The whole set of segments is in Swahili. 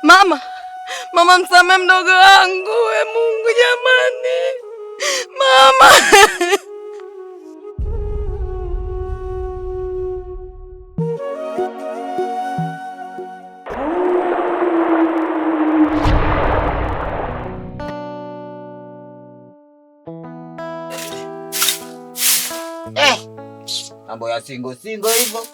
Mama msamehe mdogo wangu, we Mungu jamani. Mama. Mambo ya singo hivyo.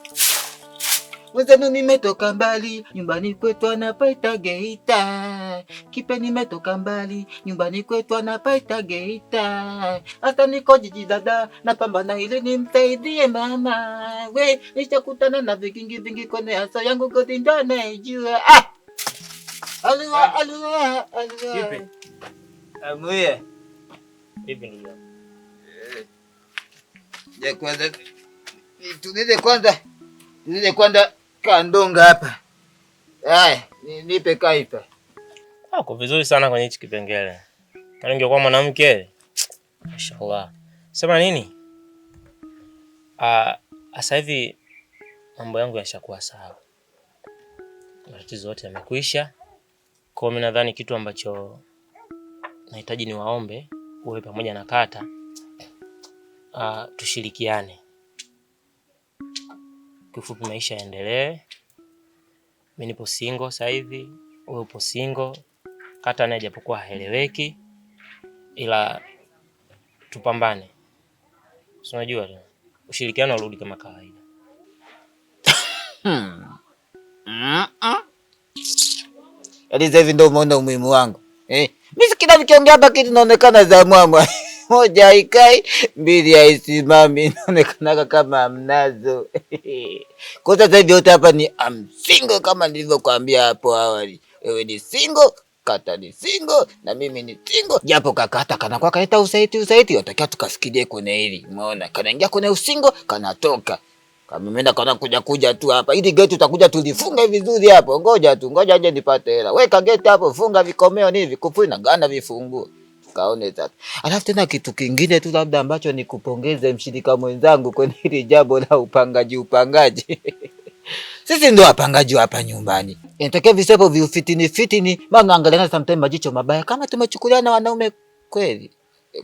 Wazenu nimetoka mbali, nyumbani kwetu anapaita Geita. Kipe nimetoka mbali, nyumbani kwetu anapaita Geita. Hata niko jiji dada, napambana ili nimsaidie mama. We, nishakutana na vingi kwenye hasa yangu koti ndo naijua. Alua. Kipe? Amuye. Vipi ndugu yangu? Tulize kwanza kandonga hapa. Nipe kaifa. Uko vizuri sana kwenye hichi kipengele. Kama ungekuwa mwanamke, mashallah. Sema nini? Sasa hivi mambo yangu yashakuwa sawa. Matatizo yote yamekwisha. Kwa mimi nadhani kitu ambacho nahitaji ni waombe uwe pamoja na kata. Tushirikiane. Kifupi maisha yaendelee. Mimi nipo single sasa hivi, wewe upo single. Kata naye japokuwa haeleweki, ila tupambane. Unajua ushirikiano urudi kama kawaida. Sasa hivi ndio umeona umuhimu wangu. Mimi kila nikiongea hapa kitu naonekana za mwamwa. Moja haikai, mbili haisimami, inaonekana kama mnazo. Kwa sasa hivi yote hapa ni single kama nilivyokuambia hapo awali. Wewe ni single, kata ni single, na mimi ni single. Japo kakata kana kwa kaita usaiti, watakia tukasikilie kwenye hili. Umeona? Kanaingia kwenye usingo, kanatoka. Kama mimi kana kuja tu hapa. Ili gate utakuja tulifunga vizuri hapo. Ngoja aje nipate hela. Weka gate hapo, funga vikomeo hivi, kufuli na gana vifunguo. Kaone sasa. Alafu tena kitu kingine tu labda ambacho nikupongeze mshirika mwenzangu kwenye hili jambo la upangaji. Sisi ndio wapangaji hapa nyumbani. Inatokea visepo viufitini, maana angaliana sometimes majicho mabaya kama tumechukuliana wanaume kweli.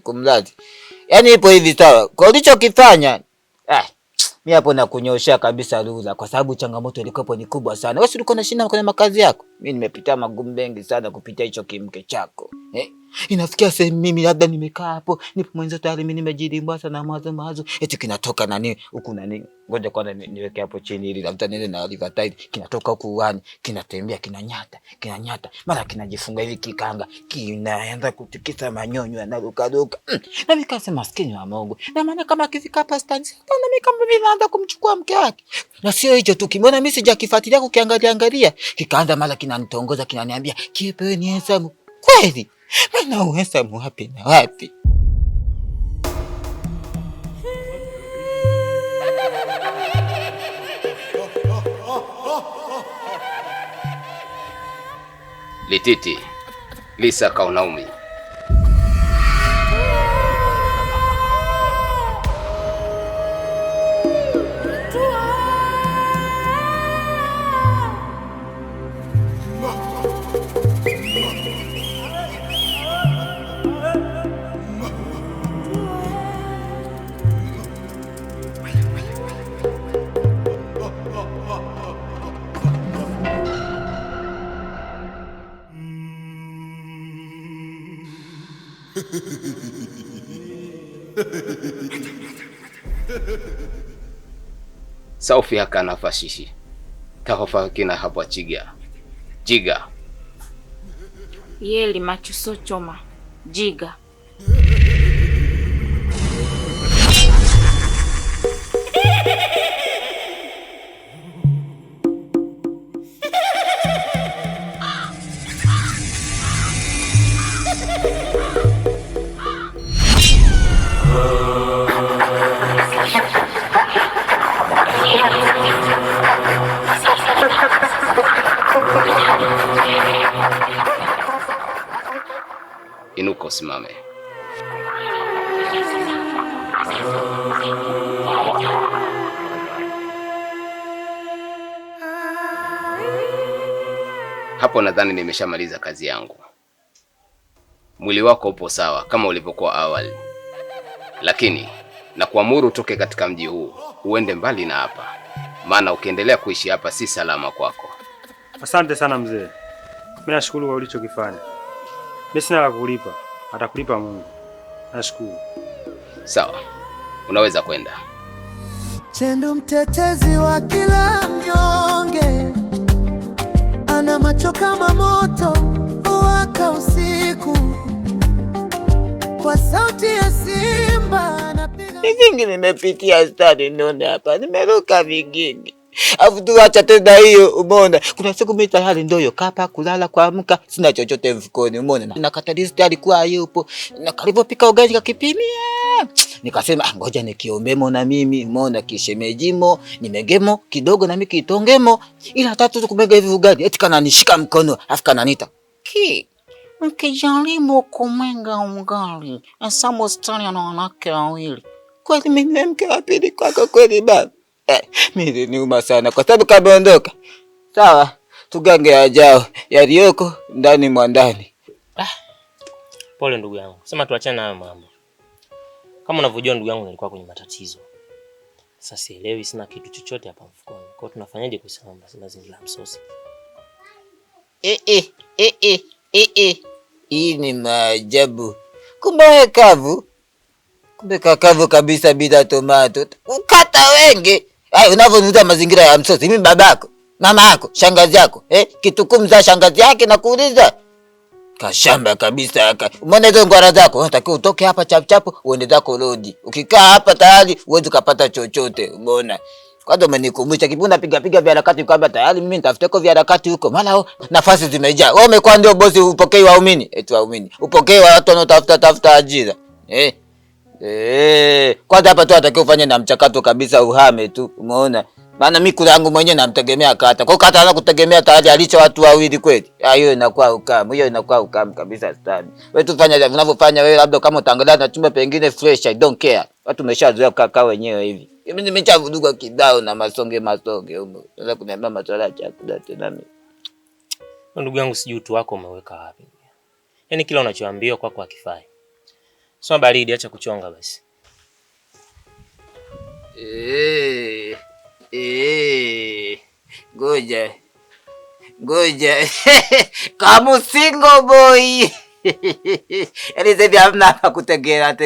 Kumlazi. Yaani ipo hivi sawa. Kwa ulichokifanya, mimi hapo nakunyosha kabisa lula kwa sababu changamoto ilikuwa ni kubwa sana. Wewe ulikuwa unashinda kwenye makazi yako. Mimi nimepitia magumu mengi sana kupitia hicho kimke chako. Inafikia sehemu mimi labda nimekaa hapo, nipo mwenzo tayari mimi nimejilimba sana mawazo. Eti kinatoka nani huku nani. Ngoja kwanza niweke hapo chini ili labda nene na advertise kinatoka huku uani, kinatembea kinanyata. Mara kinajifunga hivi kikanga, kinaanza kutikisa manyonyo yanaruka. Na nikasema maskini wa Mungu. Na maana kama akifika hapa stand, na mimi kama vile naanza kumchukua mke wake. Na sio hicho tu, kimeona mimi sijakifuatilia kukiangalia. Kikaanza mara kinanitongoza kinaniambia, "Kipe ni handsome." Kweli? Mana uhandsome wapi na wapi? Lititi Lisa Kaunaumi. Saufi hakana fashishi. Tahofa kina hapa Jiga. Yeli machuso choma. Jiga. Inuko simame. Hapo nadhani nimeshamaliza kazi yangu. Mwili wako upo sawa kama ulivyokuwa awali, lakini na kuamuru utoke katika mji huu uende mbali na hapa, maana ukiendelea kuishi hapa si salama kwako. Asante sana mzee, mimi nashukuru kwa ulichokifanya. Mimi sina la kulipa, atakulipa Mungu. Nashukuru. Sawa, unaweza kwenda. Chendo mtetezi wa kila mnyonge, ana macho kama moto waka usiku, kwa sauti ya simba anapiga. Vingi nimepitia stadi nione hapa, nimeruka vingine. Afu tu acha tena hiyo, umeona? Kuna siku mimi tayari ndoyo kapa kulala kuamka sina chochote mfukoni, umeona? Na katalisti alikuwa yupo. Na kalipopika ugali kakipimia. Nikasema ngoja nikiombemo na mimi, umeona, kishemejimo, nimegemo kidogo na mimi kitongemo. Ila tatu kumega hivi ugali, eti kananishika mkono, afu kananita. Mkijaribu kumega ugali, asamo stani na wanawake wawili. Kweli mimi mke wa pili kwako kweli baba. Mimi niuma sana kwa sababu kameondoka. Sawa, tugange yajao yaliyoko ndani mwa ndani. Pole ndugu yangu. Sema tuachane na hayo mambo. Kama unavyojua ndugu yangu, nilikuwa kwenye matatizo. Sasa sielewi, sina kitu chochote hapa mfukoni. Kwa hiyo tunafanyaje kusema mazingira ya msosi? Hii ni maajabu. Kumbe kavu. Kumbe kakavu kabisa bila tomato. Ukata wenge. Hai, unavyoniuza mazingira ya msosi, mimi babako, mama yako, shangazi yako, kitukumu za shangazi yake na kuuliza. Kashamba kabisa haka. Umeona hizo ngwara zako, unatakiwa utoke hapa chapu uende zako lodi. Ukikaa hapa tayari uweze kupata chochote, umeona? Kwanza umenikumbusha kipunda piga vya harakati kwamba tayari mimi nitafuteko vya harakati huko. Maana nafasi zimejaa. Wewe umekuwa ndio bosi, upokei waumini. Eti waumini. Upokei watu wanaotafuta ajira. Kwanza hapa tu atakiwa ufanye na mchakato kabisa, uhame tu, umeona? Maana mimi kula yangu mwenyewe namtegemea kata. Kwa kata ana kutegemea tayari alicho watu wawili kweli. Hiyo inakuwa ukamu. Hiyo inakuwa ukamu kabisa stani. Wewe tu fanya unavyofanya wewe, labda kama utaangalia na chumba pengine fresh, I don't care. Watu umeshazoea kukaa wenyewe hivi. Mimi nimechavuduka kidao na masonge huko. Sasa kuniambia masuala ya chakula tena mimi. Ndugu yangu, sijui utu wako umeweka wapi. Yaani kila unachoambiwa kwako hakifai. Soma baridi, acha kuchonga basi. Ngoja. Kama single boy. Yaani sasa hamna hapa kutegeana.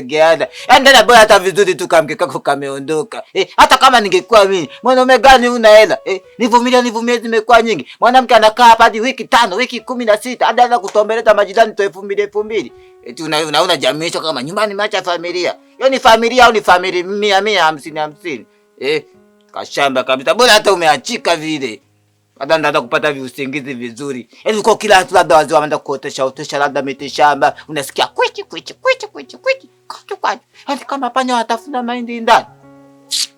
Yaani ndio bora hata vizuri tu kamke kako kameondoka. Hata kama ningekuwa mimi, mwanaume gani una hela? Nivumilie zimekuwa nyingi. Mwanamke anakaa hapa hadi wiki 5, wiki 16, hadi anaanza kutombeleza majirani to 2000. Eti unaona jamii hicho kama nyumbani macha familia. Hiyo ni familia au ni familia 100 50? Kashamba kabisa. Bora hata umeachika vile. Hata ndio kupata usingizi vizuri. Yaani uko kila watu labda wazee wanaenda kuotesha labda miti shamba, unasikia kwichi. Hadi kama panya watafuna mahindi ndani.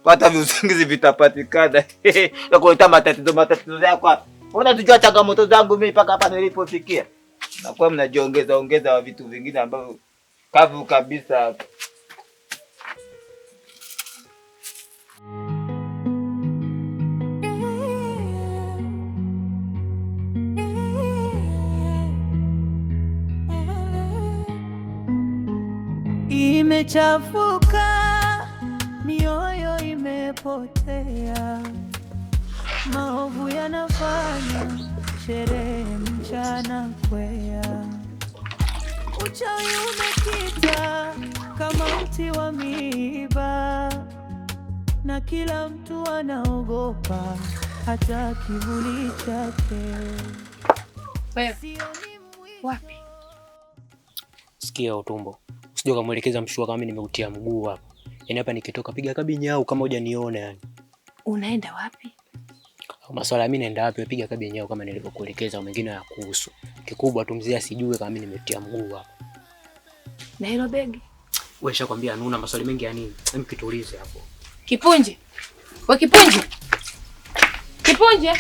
Hata usingizi vitapatikana. Na kuleta matatizo yako. Unatujua changamoto zangu mimi mpaka hapa nilipofikia. Na kwa mnajiongeza wa vitu vingine ambavyo kavu kabisa. Imechafuka, mioyo imepotea, maovu yanafanya sherehe mchana kwea, uchawi umekita kama mti wa miiba, na kila mtu anaogopa hata kivuli chake. Wapi? Sikia utumbo. Usije kumuelekeza mshua kama mimi nimeutia mguu hapa. Yaani hapa nikitoka piga kabi nyao kama hujaniona yani. Unaenda wapi? Maswala mimi naenda wapi, piga kabi nyao kama nilivyokuelekeza, mwingine ya kuhusu. Kikubwa tu mzee asijue kama mimi nimetia mguu hapa. Na hilo begi? Wewe shakwambia anuna maswali mengi ya nini? Hem, kitulize hapo. Kipunje. Wewe Kipunje. Kipunje.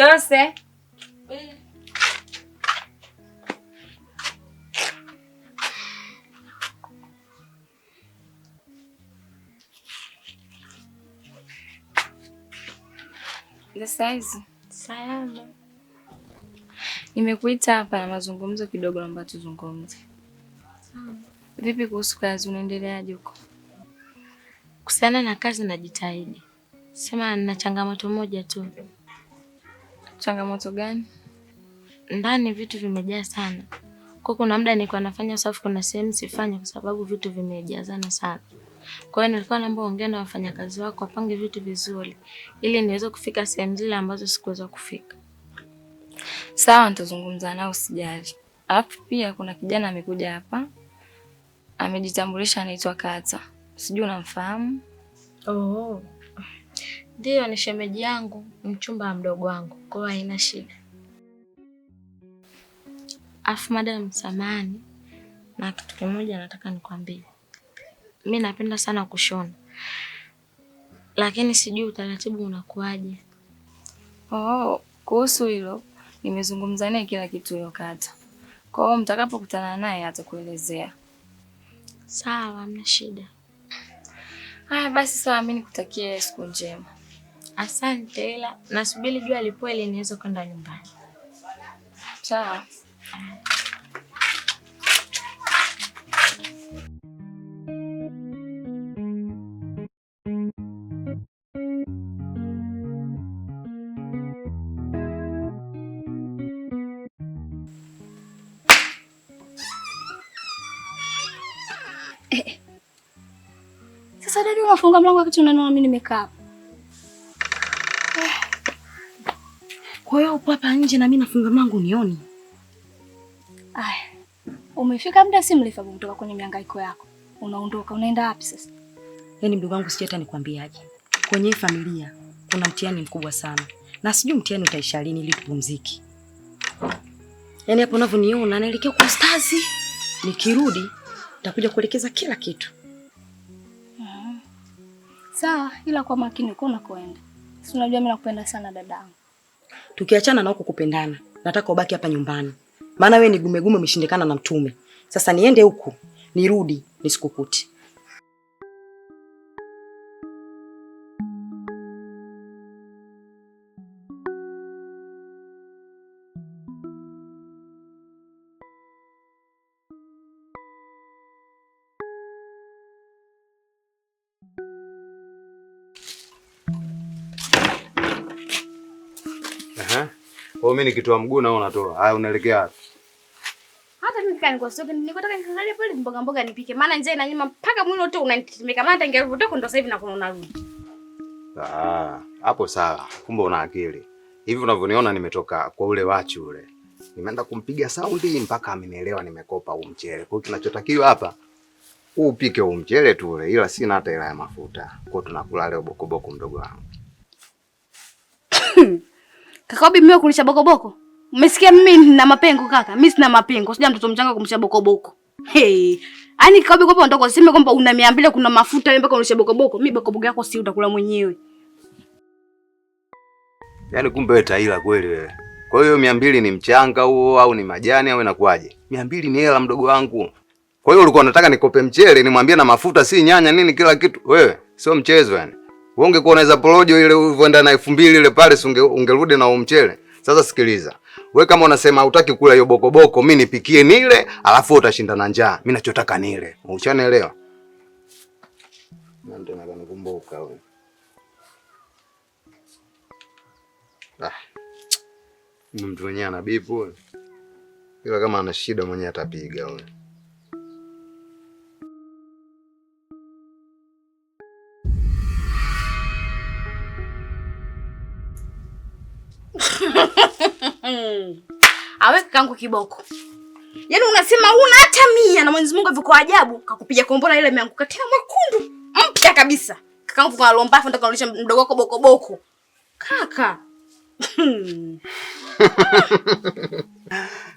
Jose. Saizi. Salama. Nimekuita hapa na mazungumzo kidogo, naomba tuzungumze. Vipi kuhusu kazi, unaendeleaje huko? Kuhusiana na kazi najitahidi. Sema nina changamoto moja tu. Changamoto gani? Ndani vitu vimejaa sana. Kwa kuna muda nilikuwa nafanya usafi, kuna sehemu sifanye kwa sababu vitu vimejazana sana. Kwa hiyo nilikuwa naomba ongea na wafanyakazi wako wapange vitu vizuri ili niweze kufika sehemu zile ambazo sikuweza kufika. Sawa, nitazungumza nao, usijali. Alafu pia kuna kijana amekuja hapa. Amejitambulisha, anaitwa Kata. Sijui unamfahamu? Oh. Ndio, ni shemeji yangu, mchumba wa mdogo wangu. Kwa hiyo haina shida. Afu madam, samani na kitu kimoja nataka nikwambie. Mimi napenda sana kushona. Lakini sijui utaratibu unakuaje. Oh, kuhusu hilo nimezungumza naye kila kitu hiyo Kata. Kwa hiyo mtakapokutana naye atakuelezea. Sawa, hamna shida. Haya basi sawa, mimi nikutakie siku njema. Asante, ila nasubiri jua lipoe ili niweze kwenda nyumbani. Sawa. Sasa dada, unafunga mlango wakati unaona mimi nimekaa hapa. Kwa hiyo upo hapa nje na mimi nafunga mlango unioni? Aya. Umefika muda si mrefu kutoka kwenye mihangaiko yako. Unaondoka, unaenda wapi sasa? Yaani mdogo wangu sijui hata nikwambiaje. Kwenye familia kuna mtihani mkubwa sana. Na sijui mtihani utaisha lini ili tupumzike. Yaani hapo unavyoniona naelekea kwa ustazi. Nikirudi nitakuja kuelekeza kila kitu. Sawa, ila kwa makini uko unakoenda. Si unajua mimi nakupenda sana dadangu. Tukiachana na huko kupendana, nataka ubaki hapa nyumbani. Maana wewe ni gumegume umeshindikana na mtume. Sasa niende huku, nirudi, nisikukuti. Kwa mimi nikitoa mguu na unatoa. Haya, unaelekea wapi? Hata mimi kani kwa sababu nilikuwa nikaangalia pale mboga mboga nipike. Maana njaa inanyima mpaka mwili wote unanitemeka. Maana tangia ndo sasa hivi nakuwa unarudi. Hapo sawa. Kumbe una akili. Hivi unavyoniona nimetoka kwa ule wachu ule. Nimeenda kumpiga saundi mpaka amenielewa nimekopa huu mchele. Kwa hiyo kinachotakiwa hapa upike huu mchele tu ule, ila sina hata hela ya mafuta. Kwa hiyo tunakula leo bokoboko mdogo wangu. Kakaobi mimi kunisha bokoboko. Umesikia mimi nina mapengo kaka? Mimi sina mapengo. Sija mtoto mchanga kumsha bokoboko. Hey. Ani Kakaobi kwa unataka useme kwamba una 200 kuna mafuta mpaka unisha bokoboko. Mimi bokoboko yako si utakula mwenyewe. Yaani kumbe wewe taila kweli wewe. Kwa hiyo 200 ni mchanga huo au ni majani au inakuaje? 200 ni hela mdogo wangu. Kwa hiyo ulikuwa unataka nikope mchele nimwambie na mafuta si nyanya nini kila kitu. Wewe sio mchezo yani. Wewe ungekuwa unaweza porojo ile uenda na 2000 ile pale ungerudi na mchele. Sasa sikiliza. Wewe kama unasema hutaki kula hiyo bokoboko, mimi nipikie nile, alafu utashinda na njaa. Mimi nachotaka nile. Uchanielewa? Ndio nakumbuka wewe. Mtu mwenyewe ana bipu. Ila kama ana shida mwenyewe atapiga wewe. Awe kangu kiboko. Yaani unasema huna hata 100 na Mwenyezi Mungu hivyo kwa ajabu kakupiga kombona ile imeanguka tena mwekundu mpya kabisa. Kakangu kwa lomba afa nataka kulisha mdogo wako bokoboko. Kaka.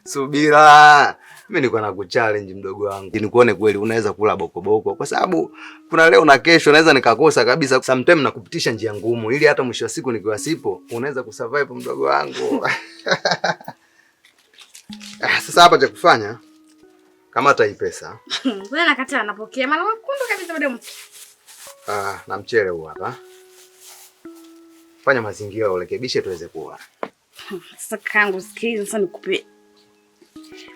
Subira. Mimi niko na kuchallenge mdogo wangu. Nikuone kweli unaweza kula bokoboko kwa sababu kuna leo na kesho naweza nikakosa kabisa. Sometimes nakupitisha njia ngumu ili hata mwisho wa siku nikiwa sipo unaweza kusurvive mdogo wangu. Sasa hapa cha kufanya kama hata hii pesa. Wewe nakataa anapokea mara makundu kabisa bado. Na mchele huu hapa. Fanya mazingira urekebishe tuweze kuwa. Sasa kangu sikiliza sasa nikupe.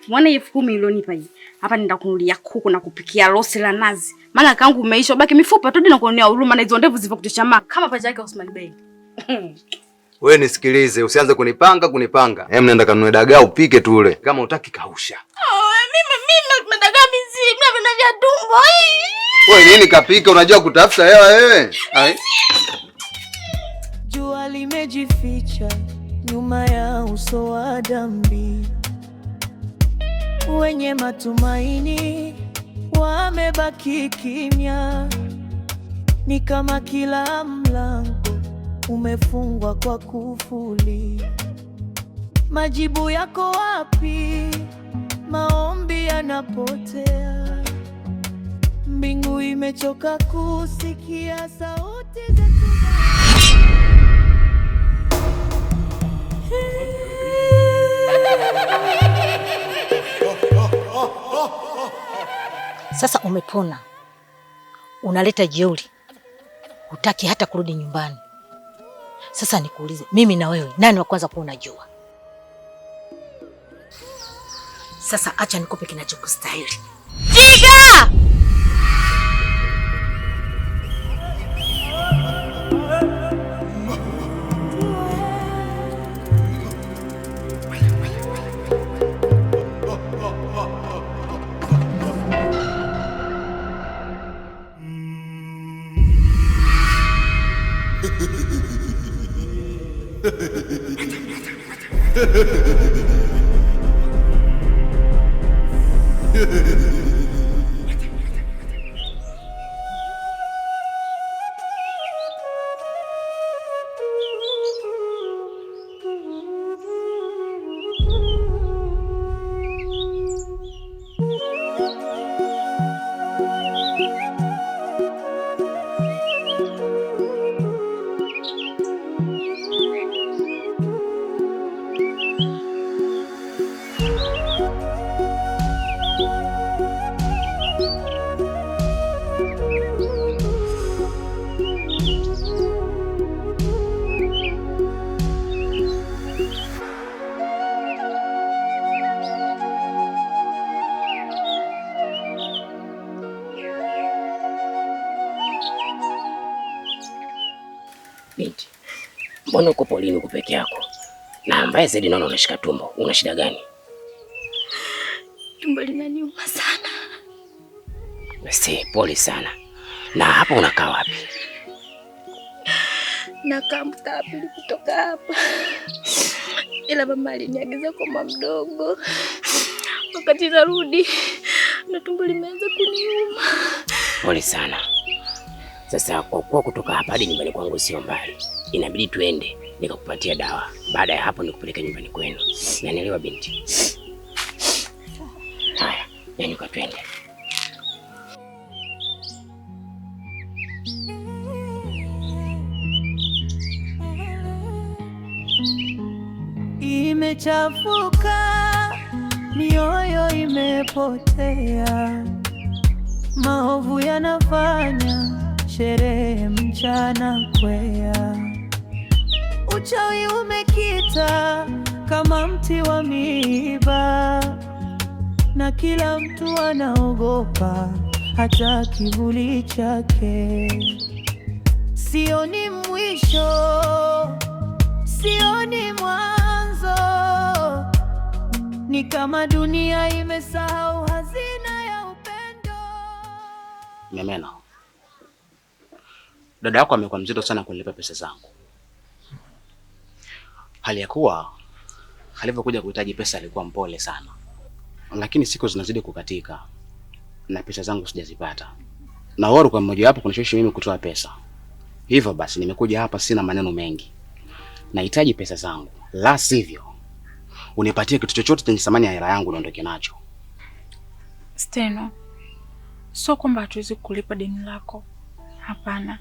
Mwana 10,000 ulionipa hii. Hapa nenda kunulia kuku na kupikia rosi la nazi. Maana kangu umeisha baki mifupa tu na kuonea huruma na hizo ndevu zivyokutisha mama kama pacha yake Osman Bey. Wewe nisikilize, usianze kunipanga. Nenda kanunue dagaa upike tule. Kama utaki kausha. Mimi dagaa mizi, mimi na vya tumbo. Wewe nini kapika unajua kutafuta hewa wewe? Jua limejificha nyuma ya uso wa dhambi. Wenye matumaini wamebaki kimya. Ni kama kila mlango umefungwa kwa kufuli. Majibu yako wapi? Maombi yanapotea. Mbingu imechoka kusikia sauti zetu. Sasa umepona. Unaleta jeuri. Hutaki hata kurudi nyumbani. Sasa nikuulize, mimi na wewe nani wa kwanza kuona jua? Sasa acha nikupe kinachokustahili. Jiga! Binti, mbona uko polini uko peke yako? Na ambaye zaidi naona unashika tumbo. Una shida gani? Tumbo linaniuma sana. Basi pole sana. Na hapo unakaa wapi? Nakaa mtaa pili kutoka hapa. Ila mama aliniagiza kwa mama mdogo. Wakati narudi na tumbo limeanza kuniuma. Pole sana. Sasa kwa kutoka hapa hadi nyumbani kwangu sio mbali. Inabidi tuende nikakupatia dawa. Baada ya hapo nikupeleke nyumbani kwenu. Unanielewa binti? Haya, nyanyuka twende. Imechafuka, mioyo imepotea. Maovu yanafanya sherehe mchana kwea. Uchawi umekita kama mti wa miiba, na kila mtu anaogopa hata kivuli chake. Sioni mwisho, sioni mwanzo. Ni kama dunia imesahau hazina ya upendo. Memena, dada yako amekuwa mzito sana kunilipa pesa zangu. Hali ya kuwa alivyokuja kuhitaji pesa alikuwa mpole sana. Lakini siku zinazidi kukatika na pesa zangu sijazipata. Na wao kwa mmoja wapo kunishawishi mimi kutoa pesa. Hivyo basi nimekuja hapa sina maneno mengi. Nahitaji pesa zangu. La sivyo unipatie kitu chochote chenye thamani ya hela yangu niondoke nacho. Steno, sio kwamba hatuwezi kulipa deni lako. Hapana.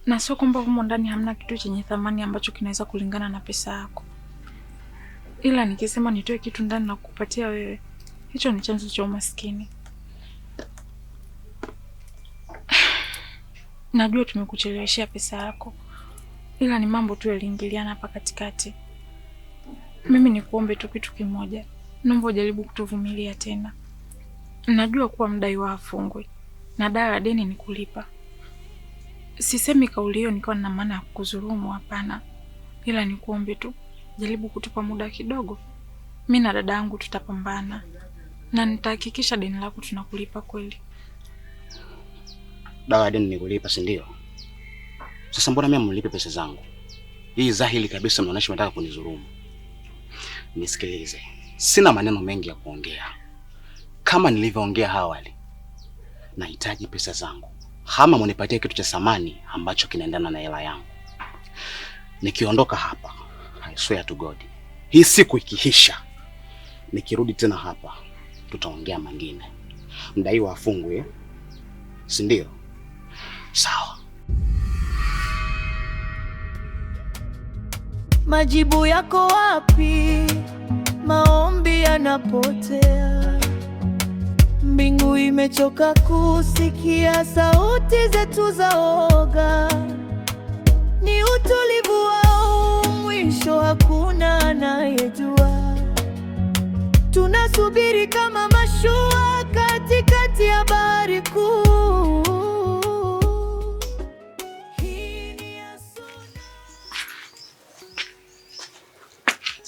Na sio kwamba humo ndani hamna kitu chenye thamani ambacho kinaweza kulingana na pesa yako. Ila nikisema nitoe kitu ndani na kukupatia wewe, hicho ni chanzo cha umaskini. Najua tumekucheleweshea pesa yako, ila ni mambo tu yaliingiliana hapa katikati. Mimi nikuombe tu kitu kimoja. Naomba ujaribu kutuvumilia tena. Najua kuwa mdaiwa hafungwi na dawa ya deni ni kulipa. Sisemi kauli hiyo nikiwa na maana ya kukudhulumu, hapana. Ila nikuombe tu jaribu kutupa muda kidogo. Mimi na dada yangu tutapambana na nitahakikisha deni lako tunakulipa kweli. Dawa ya deni ni kulipa, si ndio? Sasa mbona mimi mlipe pesa zangu? Hii dhahiri kabisa mnaonyesha mnataka kunidhulumu. Nisikilize. Sina maneno mengi ya kuongea. Kama nilivyoongea awali, nahitaji pesa zangu. Hama mnipatie kitu cha thamani ambacho kinaendana na hela yangu. Nikiondoka hapa, I swear to God, hii siku ikiisha, nikirudi tena hapa, tutaongea mengine. Mdaiwa afungwe, si ndio? Sawa. Majibu yako wapi? Maombi yanapotea. Mbingu imechoka kusikia sauti zetu za oga. Ni utulivu wao, mwisho hakuna anayejua. Tunasubiri kama mashua katikati ya bahari kuu.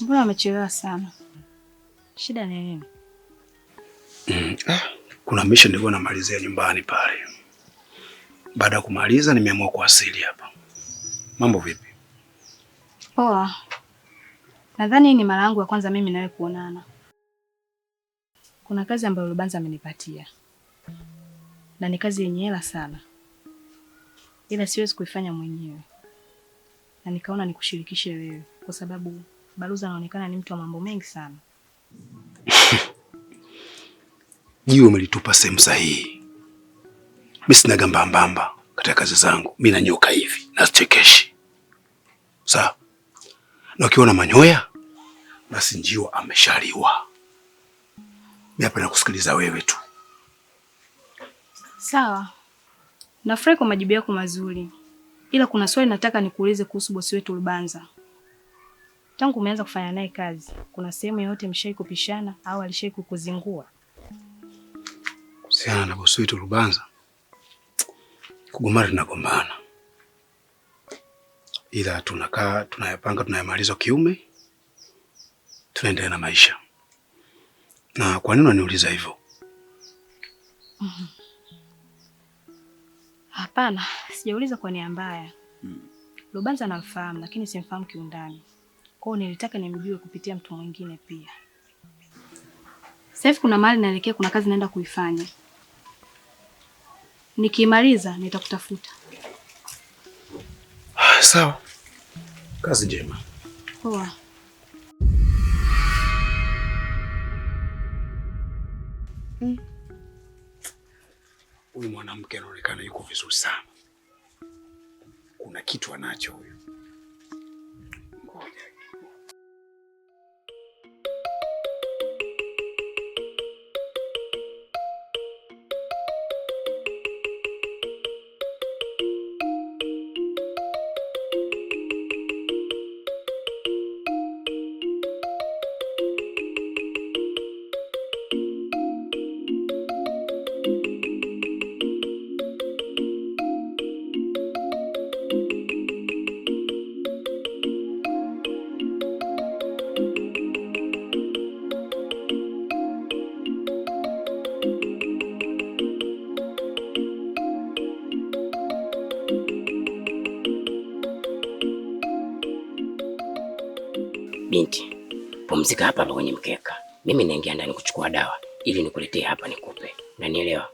Mbona umechelewa sana? Shida ni nini? Kuna mission nilikuwa namalizia nyumbani pale. Baada ya kumaliza nimeamua kuwasili hapa. Mambo vipi? Poa. Nadhani ni mara yangu ya kwanza mimi nawe kuonana. Kuna kazi ambayo Lubanza amenipatia. Na ni kazi yenye hela sana. Ila siwezi kuifanya mwenyewe. Na nikaona nikushirikishe wewe kwa sababu Baluza anaonekana ni mtu wa mambo mengi sana. Jiwe umelitupa sehemu sahihi. Mimi sina gambambamba katika kazi zangu. Mimi nanyoka hivi, nasichekeshi. Sawa? Na ukiona manyoya, basi njiwa ameshaliwa. Mimi hapa nakusikiliza wewe tu. Sawa. Nafurahi kwa majibu yako mazuri. Ila kuna swali nataka nikuulize kuhusu bosi wetu Lubanza. Tangu umeanza kufanya naye kazi, kuna sehemu yote mshai kupishana au alishai kukuzingua? Kuhusiana na bosi wetu Lubanza, kugombana tunagombana. Ila tunakaa, tunayapanga, tunayamaliza kiume, tunaendelea na maisha. Na kwa nini unaniuliza hivyo? Hapana, sijauliza kwa nia mbaya. Lubanza namfahamu lakini simfahamu kiundani. Kwa hiyo nilitaka nimjue kupitia mtu mwingine pia. Sasa hivi kuna mahali naelekea, kuna kazi naenda kuifanya. Nikimaliza nitakutafuta. Sawa. Kazi njema. Poa. Huyu mwanamke anaonekana yuko vizuri sana. Kuna kitu anacho huyu. Ngoja. Binti, pumzika hapa kwenye mkeka. Mimi naingia ndani kuchukua dawa ili nikuletee hapa nikupe. Unanielewa?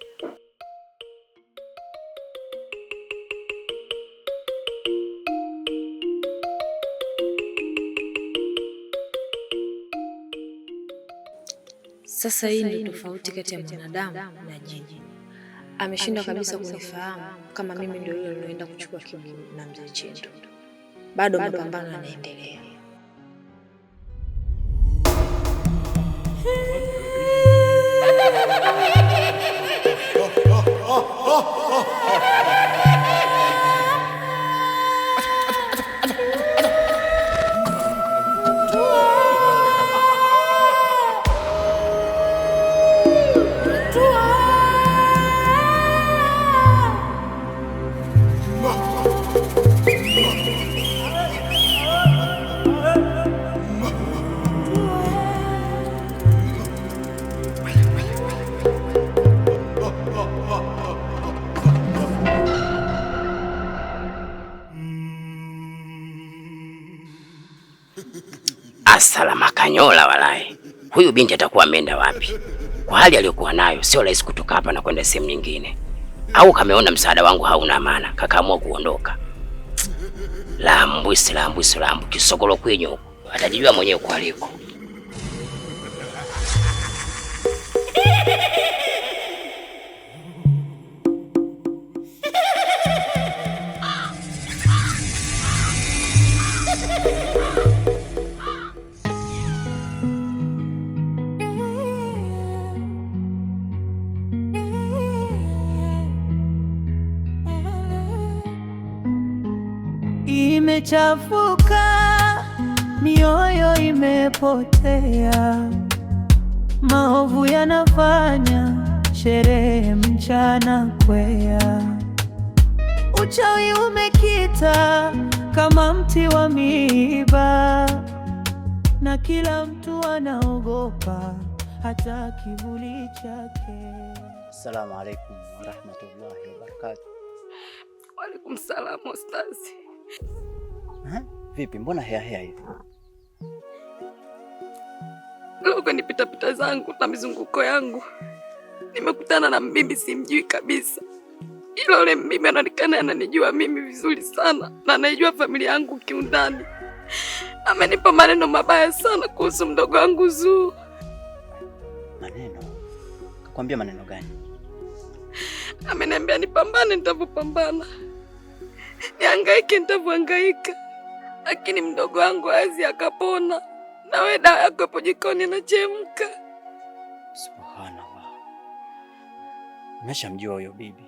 Sasa hii ndio tofauti kati ya mwanadamu na jini. Ameshindwa kabisa kunifahamu kama mimi ndio yule nilienda kuchukua kibuyu na mzee Chendo. Bado mapambano yanaendelea. Salama Kanyola walai. Huyu binti atakuwa ameenda wapi? Kwa hali aliyokuwa nayo sio rahisi kutoka hapa na kwenda sehemu nyingine. Au kameona msaada wangu hauna maana, kakaamua kuondoka. Lambu kisokolo kwenye atajijua mwenyewe kwa aliko. Imechafuka, mioyo imepotea, maovu yanafanya sherehe mchana kwea, uchawi umekita kama mti wa miiba, na kila mtu anaogopa hata kivuli chake. Assalamu alaikum warahmatullahi wabarakatuh. Waalaikum salam ustazi. Vipi, mbona hea hivi? Leo kwenye pita zangu na mizunguko yangu nimekutana na mbibi simjui kabisa. Ila yule mbibi anaonekana ananijua mimi vizuri sana na anajua familia yangu kiundani. Amenipa maneno mabaya sana kuhusu mdogo wangu Zuu. Maneno? Kakwambia maneno gani? Ameniambia nipambane nitapopambana, nihangaike nitavyohangaika, lakini mdogo wangu hawezi akapona, na wewe dawa yako hapo jikoni inachemka. Subhanallah. Nimeshamjua huyo bibi.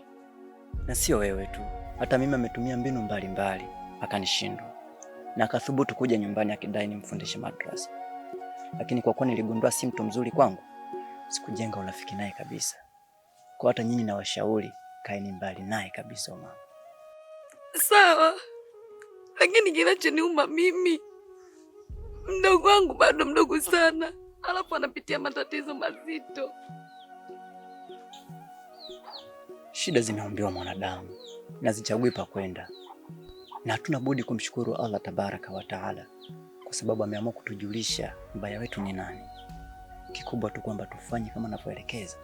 Na sio wewe tu, hata mimi ametumia mbinu mbalimbali akanishindwa, na akathubutu kuja nyumbani akidai nimfundishe madrasa. Lakini kwa kuwa niligundua si mtu mzuri kwangu, sikujenga urafiki naye kabisa. Kwa hata nyinyi na washauri kaeni mbali naye kabisa mama. Sawa, lakini kinachoniuma mimi, mdogo wangu bado mdogo sana, alafu anapitia matatizo mazito. Shida zimeombiwa mwanadamu na zichagui pa kwenda, na hatuna budi kumshukuru Allah tabaraka wa taala kwa sababu ameamua kutujulisha mbaya wetu ni nani. Kikubwa tu kwamba tufanye kama anavyoelekeza,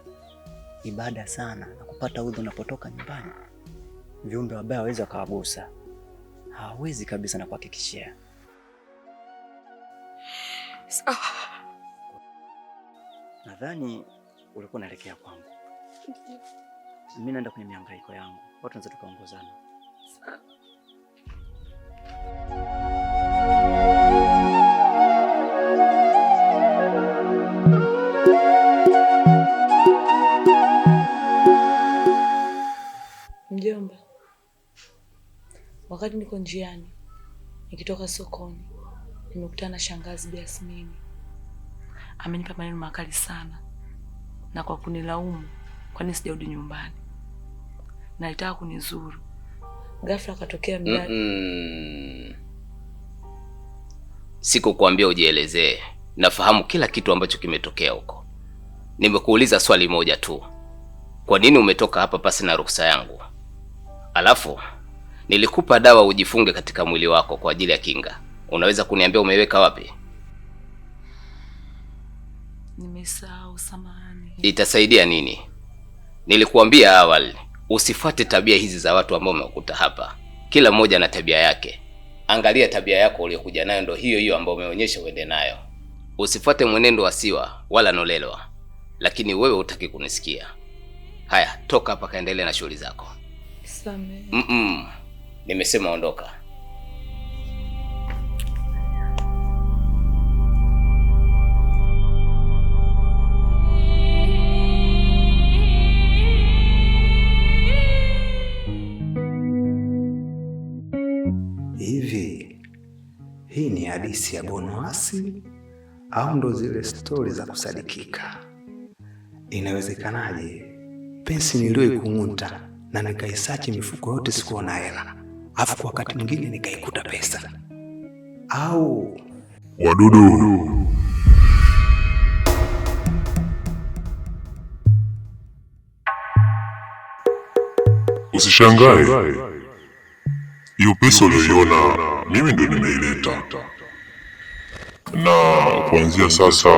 ibada sana na kupata udhu unapotoka nyumbani. Viumbe wabaya hawezi wakawagusa, hawezi kabisa, na kuhakikishia. Sawa. Nadhani ulikuwa unaelekea kwangu. Mimi naenda kwenye mihangaiko yangu, watu tunaweza tukaongozana. Sawa. Mjomba, wakati niko njiani nikitoka sokoni nimekutana na shangazi Biasmini. Amenipa maneno makali sana na kwa kunilaumu kwani sijarudi nyumbani. Na alitaka kunizuru. Ghafla akatokea mdada. Sikukuambia ujielezee. Nafahamu kila kitu ambacho kimetokea huko. Nimekuuliza swali moja tu. Kwa nini umetoka hapa pasi na ruhusa yangu? Alafu nilikupa dawa ujifunge katika mwili wako kwa ajili ya kinga. Unaweza kuniambia umeiweka wapi? Nimesahau, samahani. Itasaidia nini? Nilikuambia awali usifuate tabia hizi za watu ambao umekuta hapa. Kila mmoja na tabia yake. Angalia tabia yako uliyokuja nayo ndio hiyo hiyo ambayo umeonyesha uende nayo. Usifuate mwenendo wa siwa wala nolelwa. lakini wewe hutaki kunisikia. Haya, toka hapa kaendelea na shughuli zako. Samehe. Nimesema ondoka. Hivi hii ni hadithi ya Bonwasi au ndo zile stori za kusadikika? Inawezekanaje pensi niliyoikung'uta na nikaisachi mifuko yote sikuona hela, afu kwa wakati mwingine nikaikuta pesa? Au wadudu usishangae, hiyo pesa uliyoiona mimi ndo nimeileta, na kuanzia sasa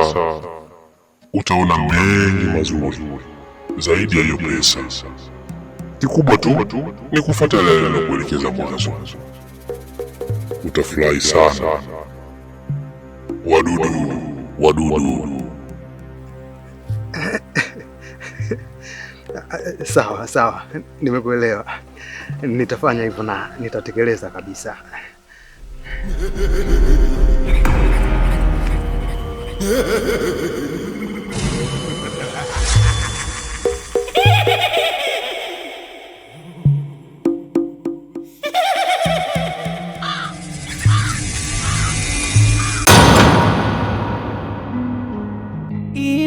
utaona mengi mazuri zaidi ya hiyo pesa. Kikubwa tu ni kufuata yale na kuelekeza mwanzo. Utafurahi sana. Wadudu. Sawa, nimekuelewa. Nitafanya hivyo na nitatekeleza kabisa.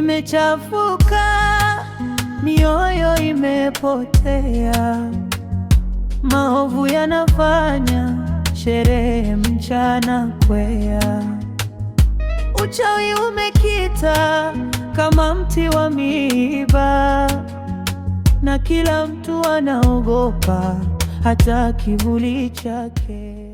Imechafuka, mioyo imepotea, maovu yanafanya sherehe mchana kwea, uchawi umekita kama mti wa miiba, na kila mtu anaogopa hata kivuli chake.